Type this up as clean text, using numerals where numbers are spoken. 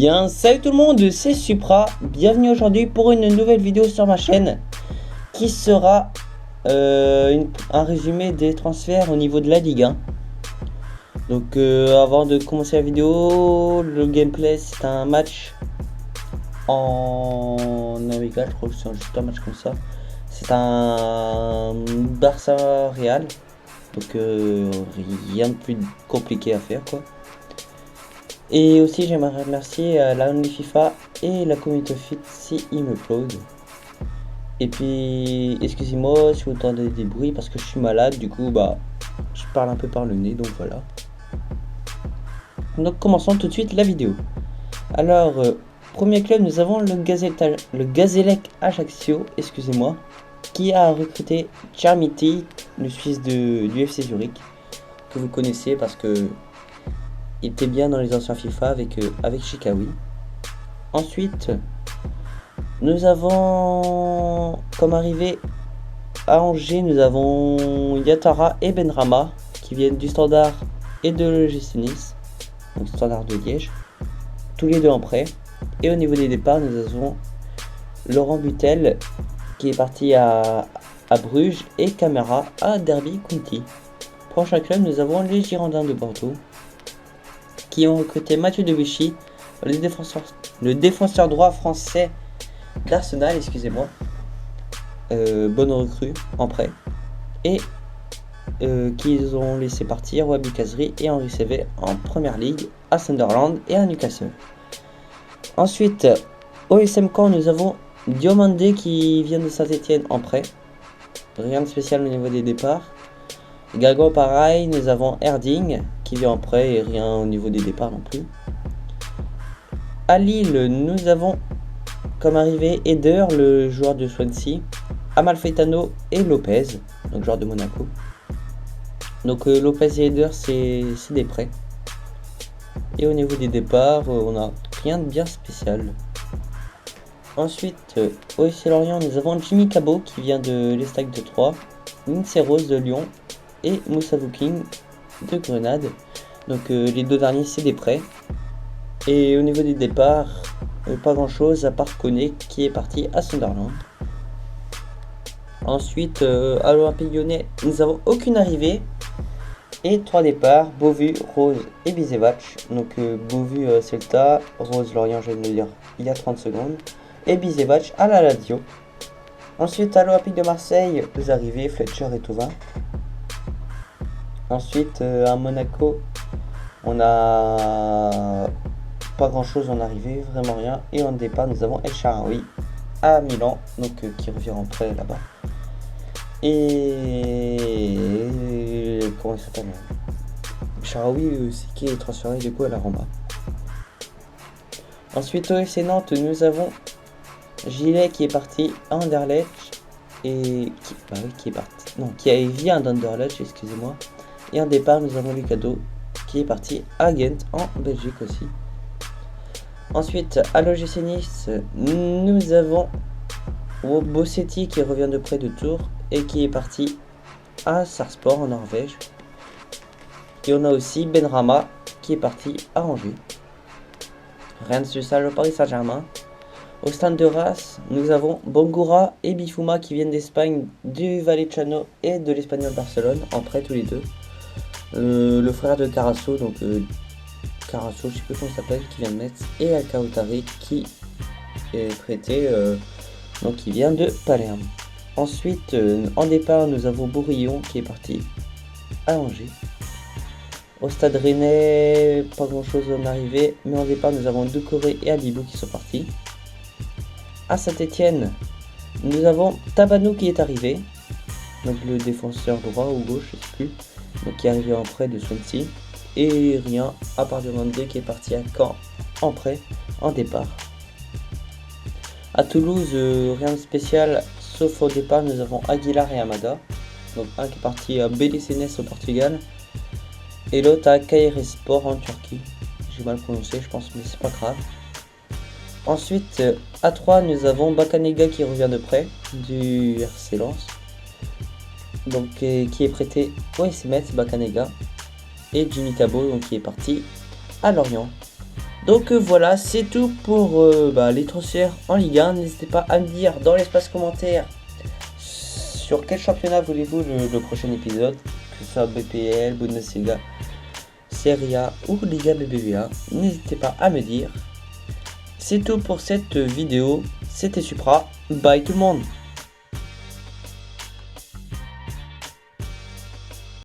bien, salut tout le monde, c'est Supra, bienvenue aujourd'hui pour une nouvelle vidéo sur ma chaîne qui sera un résumé des transferts au niveau de la Ligue 1. Donc avant de commencer la vidéo, le gameplay c'est un match en amical, je crois que c'est juste un match comme ça. C'est un Barça Real, donc rien de plus compliqué à faire quoi. Et aussi j'aimerais remercier la Only FIFA et la communauté fit si ils me plaudent. Et puis excusez-moi si vous entendez des bruits parce que je suis malade, du coup bah je parle un peu par le nez, donc voilà. Donc commençons tout de suite la vidéo. Alors premier club, nous avons le Gazélec Ajaccio, excusez-moi, qui a recruté Chermiti, le Suisse du FC Zurich, que vous connaissez parce que il était bien dans les anciens FIFA avec Chikawi. Ensuite, nous avons comme arrivée à Angers, nous avons Yatara et Benrama qui viennent du Standard et de l'OGC Nice, donc Standard de Liège, tous les deux en prêt. Et au niveau des départs, nous avons Laurent Butel qui est parti à Bruges et Camara à Derby County. Prochain club, nous avons les Girondins de Bordeaux qui ont recruté Mathieu Debuchy, le défenseur droit français d'Arsenal, excusez-moi. Bonne recrue en prêt. Et qu'ils ont laissé partir Wabi Kazri et Henri Cévé en première ligue à Sunderland et à Newcastle. Ensuite, au SM Caen, nous avons Diomandé qui vient de Saint-Etienne en prêt. Rien de spécial au niveau des départs. Gago pareil, nous avons Erding qui vient en prêt et rien au niveau des départs non plus. À Lille, nous avons comme arrivé Eder, le joueur de Swansea, Amalfitano et Lopez, donc joueur de Monaco. Donc Lopez et Eder c'est des prêts. Et au niveau des départs, on a rien de bien spécial. Ensuite, au FC Lorient, nous avons Jimmy Cabot qui vient de l'Estac de Troyes, Lindsay Rose de Lyon et Moussa King de Grenade. Donc les deux derniers c'est des prêts. Et au niveau des départs, pas grand chose à part Koné qui est parti à Sunderland. Ensuite à l'Olympique Lyonnais, nous n'avons aucune arrivée et 3 départs, Beauvu, Rose et Bizevac. Donc Beauvu Celta, Rose Lorient, je viens de le dire il y a 30 secondes, et Bizevac à la Lazio. Ensuite à l'Olympique de Marseille, 2 arrivées, Fletcher et Thauvin. Ensuite à Monaco, on a pas grand chose en arrivée, vraiment rien. Et en départ, nous avons El Shaarawy à Milan, donc qui revient en prêt là-bas. Et comment il s'appelle, Shaarawy, c'est qui est transféré du coup à la Roma. Ensuite au FC Nantes, nous avons Gilet qui est parti à Anderlecht et qui a via un Anderlecht, excusez-moi. Et en départ, nous avons Lucado qui est parti à Ghent en Belgique aussi. Ensuite, à l'OGC Nice, nous avons Bossetti qui revient de près de Tours et qui est parti à Sarpsborg en Norvège. Et on a aussi Benrama qui est parti à Angers. Rien de spécial au Paris Saint-Germain. Au Stade de Reims, nous avons Bangura et Bifuma qui viennent d'Espagne, du Vallecano et de l'Espagnol Barcelone, en prêt tous les deux. Le frère de Carasso, donc Carasso, je sais plus comment il s'appelle, qui vient de Metz, et Alcautari qui est prêté, donc qui vient de Palerme. Ensuite, en départ, nous avons Bourillon qui est parti à Angers. Au Stade Rennais, pas grand chose en arrivée, mais en départ, nous avons Doucouré et Alibou qui sont partis. À Saint-Etienne, nous avons Tabanou qui est arrivé, donc le défenseur droit ou gauche, je sais plus, donc qui est arrivé en prêt de Swansea. Et rien à part Diomandé qui est parti à Caen en prêt en départ. À Toulouse, rien de spécial sauf au départ, nous avons Aguilar et Amada, donc un qui est parti à BDCNS au Portugal et l'autre à Kayserispor en Turquie. J'ai mal prononcé je pense, mais c'est pas grave. Ensuite à 3 nous avons Bakanega qui revient de prêt du RC Lens, donc qui est prêté au SMET Bakanega. Et Jimmy Cabot donc qui est parti à Lorient. Donc voilà, c'est tout pour les transferts en Ligue 1. N'hésitez pas à me dire dans l'espace commentaire sur quel championnat voulez-vous le prochain épisode, que ce soit BPL, Bundesliga, Serie A ou Liga BBVA. N'hésitez pas à me dire. C'est tout pour cette vidéo. C'était Supra. Bye tout le monde.